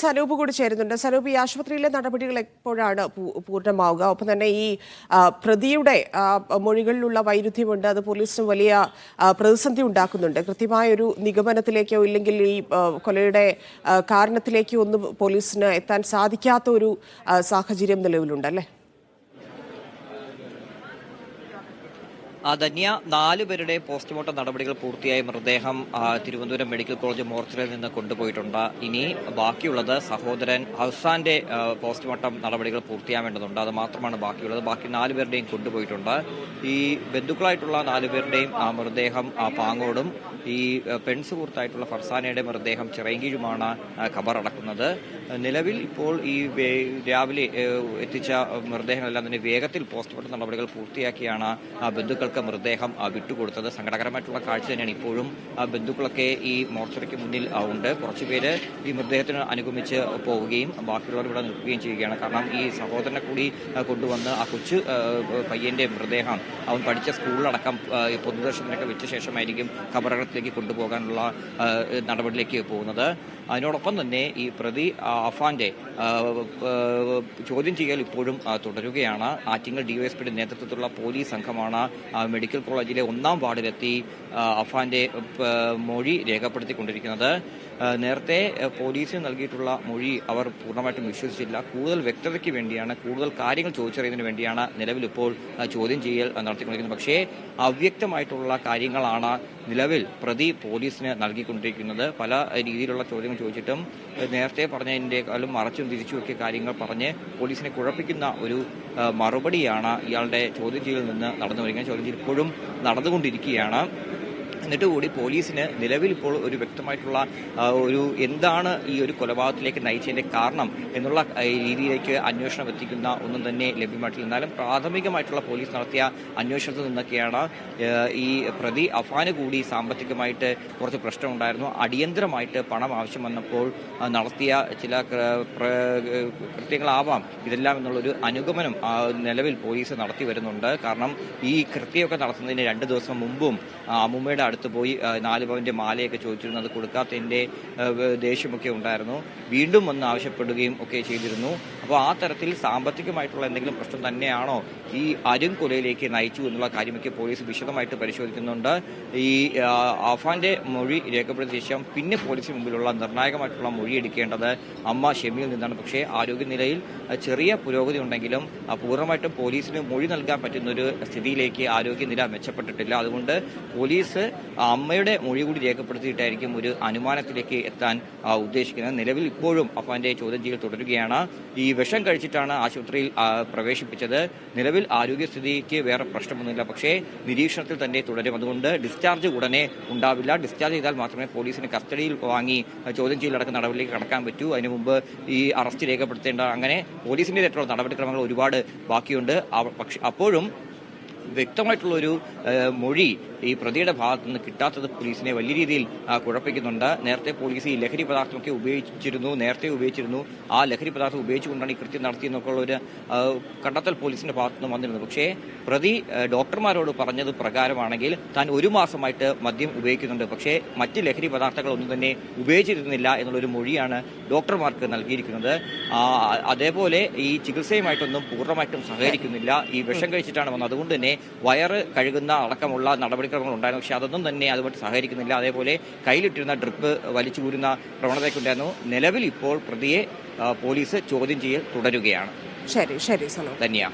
സനൂപ് കൂടി ചേരുന്നുണ്ട്. സനൂപ്, ഈ ആശുപത്രിയിലെ നടപടികൾ എപ്പോഴാണ് പൂർണ്ണമാവുക? ഒപ്പം തന്നെ ഈ പ്രതിയുടെ മൊഴികളിലുള്ള വൈരുദ്ധ്യമുണ്ട്, അത് പോലീസിന് വലിയ പ്രതിസന്ധി ഉണ്ടാക്കുന്നുണ്ട്. കൃത്യമായ ഒരു നിഗമനത്തിലേക്കോ ഇല്ലെങ്കിൽ ഈ കൊലയുടെ കാരണത്തിലേക്കോ ഒന്നും പോലീസിന് എത്താൻ സാധിക്കാത്ത ഒരു സാഹചര്യം നിലവിലുണ്ടല്ലേ? ധന്യ, 4 പേരുടെ പോസ്റ്റ്മോർട്ടം നടപടികൾ പൂർത്തിയായ മൃതദേഹം തിരുവനന്തപുരം മെഡിക്കൽ കോളേജ് മോർച്ചറിയിൽ നിന്ന് കൊണ്ടുപോയിട്ടുണ്ട്. ഇനി ബാക്കിയുള്ളത് സഹോദരൻ ഹസാന്റെ പോസ്റ്റ്മോർട്ടം നടപടികൾ പൂർത്തിയാവേണ്ടതുണ്ട്. അത് മാത്രമാണ് ബാക്കിയുള്ളത്. ബാക്കി 4 പേരുടെയും കൊണ്ടുപോയിട്ടുണ്ട്. ഈ ബന്ധുക്കളായിട്ടുള്ള 4 പേരുടെയും മൃതദേഹം പാങ്ങോടും ഈ പെൺസുഹൃത്തായിട്ടുള്ള ഫർസാനയുടെ മൃതദേഹം ചിറയൻകീഴുമാണ് ഖബറടക്കുന്നത്. നിലവിൽ ഇപ്പോൾ ഈ രാവിലെ എത്തിച്ച മൃതദേഹങ്ങളെല്ലാം തന്നെ വേഗത്തിൽ പോസ്റ്റ്മോർട്ടം നടപടികൾ പൂർത്തിയാക്കിയാണ് ബന്ധുക്കൾക്ക് മൃതദേഹം വിട്ടുകൊടുത്തത്. സങ്കടകരമായിട്ടുള്ള കാഴ്ച തന്നെയാണ്. ഇപ്പോഴും ബന്ധുക്കളൊക്കെ ഈ മോർച്ചറിക്ക് മുന്നിൽ ഉണ്ട്. കുറച്ചുപേര് ഈ മൃതദേഹത്തിന് അനുഗമിച്ച് പോവുകയും ബാക്കിയുള്ളവർ ഇവിടെ നിൽക്കുകയും ചെയ്യുകയാണ്. കാരണം ഈ സഹോദരനെ കൂടി കൊണ്ടുവന്ന് ആ കൊച്ചു പയ്യന്റെ മൃതദേഹം അവൻ പഠിച്ച സ്കൂളിലടക്കം പൊതുദർശനത്തിനൊക്കെ വെച്ച ശേഷമായിരിക്കും ഖബറടത്തിലേക്ക് കൊണ്ടുപോകാനുള്ള നടപടിയിലേക്ക് പോകുന്നത്. അതിനോടൊപ്പം തന്നെ ഈ പ്രതി അഫാന്റെ ചോദ്യം ചെയ്യൽ ഇപ്പോഴും തുടരുകയാണ്. ആറ്റിങ്ങൽ ഡിവൈഎസ്പിയുടെ നേതൃത്വത്തിലുള്ള പോലീസ് സംഘമാണ് മെഡിക്കൽ കോളേജിലെ 1-ാം വാർഡിലെത്തി അഫാന്റെ മൊഴി രേഖപ്പെടുത്തിക്കൊണ്ടിരിക്കുന്നത്. നേരത്തെ പോലീസിന് നൽകിയിട്ടുള്ള മൊഴി അവർ പൂർണ്ണമായിട്ടും വിശ്വസിച്ചില്ല. കൂടുതൽ വ്യക്തതയ്ക്ക് വേണ്ടിയാണ്, കൂടുതൽ കാര്യങ്ങൾ ചോദിച്ചറിയുന്നതിന് വേണ്ടിയാണ് നിലവിൽ ഇപ്പോൾ ചോദ്യം ചെയ്യൽ നടത്തിക്കൊണ്ടിരിക്കുന്നത്. പക്ഷേ അവ്യക്തമായിട്ടുള്ള കാര്യങ്ങളാണ് നിലവിൽ പ്രതി പോലീസിന് നൽകിക്കൊണ്ടിരിക്കുന്നത്. പല രീതിയിലുള്ള ചോദ്യങ്ങൾ ചോദിച്ചിട്ടും നേരത്തെ പറഞ്ഞതിൻ്റെക്കാളും മറച്ചും തിരിച്ചുമൊക്കെ കാര്യങ്ങൾ പറഞ്ഞ് പോലീസിനെ കുഴപ്പിക്കുന്ന ഒരു മറുപടിയാണ് ഇയാളുടെ ചോദ്യം ചെയ്യലിൽ നിന്ന് നടന്നു വരിക. ചോദ്യം ചെയ്യൽ ഇപ്പോഴും നടന്നുകൊണ്ടിരിക്കുകയാണ്. എന്നിട്ട് കൂടി പോലീസിന് നിലവിൽ ഇപ്പോൾ ഒരു വ്യക്തമായിട്ടുള്ള ഒരു എന്താണ് ഈ ഒരു കൊലപാതകത്തിലേക്ക് നയിച്ചതിന്റെ കാരണം എന്നുള്ള രീതിയിലേക്ക് അന്വേഷണം എത്തിക്കുന്ന ഒന്നും തന്നെ ലഭ്യമായിട്ടില്ല. എന്നാലും പ്രാഥമികമായിട്ടുള്ള പോലീസ് നടത്തിയ അന്വേഷണത്തിൽ നിന്നൊക്കെയാണ് ഈ പ്രതി അഫാന് കൂടി സാമ്പത്തികമായിട്ട് കുറച്ച് പ്രശ്നമുണ്ടായിരുന്നു. അടിയന്തരമായിട്ട് പണം ആവശ്യം വന്നപ്പോൾ നടത്തിയ ചില കൃത്യങ്ങളാവാം ഇതെല്ലാം എന്നുള്ളൊരു അനുഗമനം നിലവിൽ പോലീസ് നടത്തി വരുന്നുണ്ട്. കാരണം ഈ കൃത്യമൊക്കെ നടത്തുന്നതിന് 2 ദിവസം മുമ്പും അമ്മൂമ്മയുടെ അടുത്ത് പോയി 4 പവന്റെ മാലയൊക്കെ ചോദിച്ചിരുന്നു. അത് കൊടുക്കാത്തതിന്റെ ദേഷ്യമൊക്കെ ഉണ്ടായിരുന്നു. വീണ്ടും വന്ന് ആവശ്യപ്പെടുകയും ഒക്കെ ചെയ്തിരുന്നു. അപ്പോൾ ആ തരത്തിൽ സാമ്പത്തികമായിട്ടുള്ള എന്തെങ്കിലും പ്രശ്നം തന്നെയാണോ ഈ കൊലയിലേക്ക് നയിച്ചു എന്നുള്ള കാര്യമൊക്കെ പോലീസ് വിശദമായിട്ട് പരിശോധിക്കുന്നുണ്ട്. ഈ അഫാന്റെ മൊഴി രേഖപ്പെടുത്തിയ ശേഷം പിന്നെ പോലീസിന് മുമ്പിലുള്ള നിർണായകമായിട്ടുള്ള മൊഴി എടുക്കേണ്ടത് അമ്മ ഷെമിയിൽ നിന്നാണ്. പക്ഷേ ആരോഗ്യനിലയിൽ ചെറിയ പുരോഗതി ഉണ്ടെങ്കിലും പൂർണ്ണമായിട്ടും പോലീസിന് മൊഴി നൽകാൻ പറ്റുന്ന ഒരു സ്ഥിതിയിലേക്ക് ആരോഗ്യനില മെച്ചപ്പെട്ടിട്ടില്ല. അതുകൊണ്ട് പോലീസ് അമ്മയുടെ മൊഴി കൂടി രേഖപ്പെടുത്തിയിട്ടായിരിക്കും ഒരു അനുമാനത്തിലേക്ക് എത്താൻ ഉദ്ദേശിക്കുന്നത്. നിലവിൽ ഇപ്പോഴും അഫാന്റെ ചോദ്യം ചെയ്യൽ തുടരുകയാണ്. ഈ വിഷം കഴിച്ചിട്ടാണ് ആശുപത്രിയിൽ പ്രവേശിപ്പിച്ചത്. നിലവിൽ ആരോഗ്യസ്ഥിതിക്ക് വേറെ പ്രശ്നമൊന്നുമില്ല. പക്ഷേ നിരീക്ഷണത്തിൽ തന്നെ തുടരും. അതുകൊണ്ട് ഡിസ്ചാർജ് ഉടനെ ഉണ്ടാവില്ല. ഡിസ്ചാർജ് ചെയ്താൽ മാത്രമേ പോലീസിന് കസ്റ്റഡിയിൽ വാങ്ങി ചോദ്യം ചെയ്യലടക്കം നടപടിയിലേക്ക് കടക്കാൻ പറ്റൂ. അതിനു മുമ്പ് ഈ അറസ്റ്റ് രേഖപ്പെടുത്തേണ്ട അങ്ങനെ പോലീസിൻ്റെതായിട്ടുള്ള നടപടിക്രമങ്ങൾ ഒരുപാട് ബാക്കിയുണ്ട്. പക്ഷെ അപ്പോഴും വ്യക്തമായിട്ടുള്ളൊരു മൊഴി ഈ പ്രതിയുടെ ഭാഗത്തു നിന്ന് കിട്ടാത്തത് പോലീസിനെ വലിയ രീതിയിൽ കുഴപ്പിക്കുന്നുണ്ട്. നേരത്തെ പോലീസ് ഈ ലഹരി പദാർത്ഥമൊക്കെ നേരത്തെ ഉപയോഗിച്ചിരുന്നു. ആ ലഹരി പദാർത്ഥം ഉപയോഗിച്ചുകൊണ്ടാണ് ഈ കൃത്യം നടത്തിയെന്നൊക്കെയുള്ള ഒരു കണ്ടെത്തൽ പോലീസിന്റെ ഭാഗത്തു നിന്ന് വന്നിരുന്നു. പക്ഷേ പ്രതി ഡോക്ടർമാരോട് പറഞ്ഞത് പ്രകാരമാണെങ്കിൽ താൻ 1 മാസമായിട്ട് മദ്യം ഉപയോഗിക്കുന്നുണ്ട്. പക്ഷേ മറ്റ് ലഹരി പദാർത്ഥങ്ങളൊന്നും തന്നെ ഉപയോഗിച്ചിരുന്നില്ല എന്നുള്ളൊരു മൊഴിയാണ് ഡോക്ടർമാർക്ക് നൽകിയിരിക്കുന്നത്. അതേപോലെ ഈ ചികിത്സയുമായിട്ടൊന്നും പൂർണ്ണമായിട്ടും സഹകരിക്കുന്നില്ല. ഈ വിഷം കഴിച്ചിട്ടാണ് വന്നത്. അതുകൊണ്ട് തന്നെ വയറ് കഴുകുന്ന അടക്കമുള്ള നടപടിക്രമങ്ങൾ ഉണ്ടായിരുന്നു. പക്ഷെ അതൊന്നും തന്നെ അതുമായിട്ട് സഹകരിക്കുന്നില്ല. അതേപോലെ കയ്യിലിട്ടിരുന്ന ഡ്രിപ്പ് വലിച്ചുകൂരുന്ന പ്രവണതയൊക്കെ ഉണ്ടായിരുന്നു. നിലവിൽ ഇപ്പോൾ പ്രതിയെ പോലീസ് ചോദ്യം ചെയ്യൽ തുടരുകയാണ്. ശരി, ധന്യ.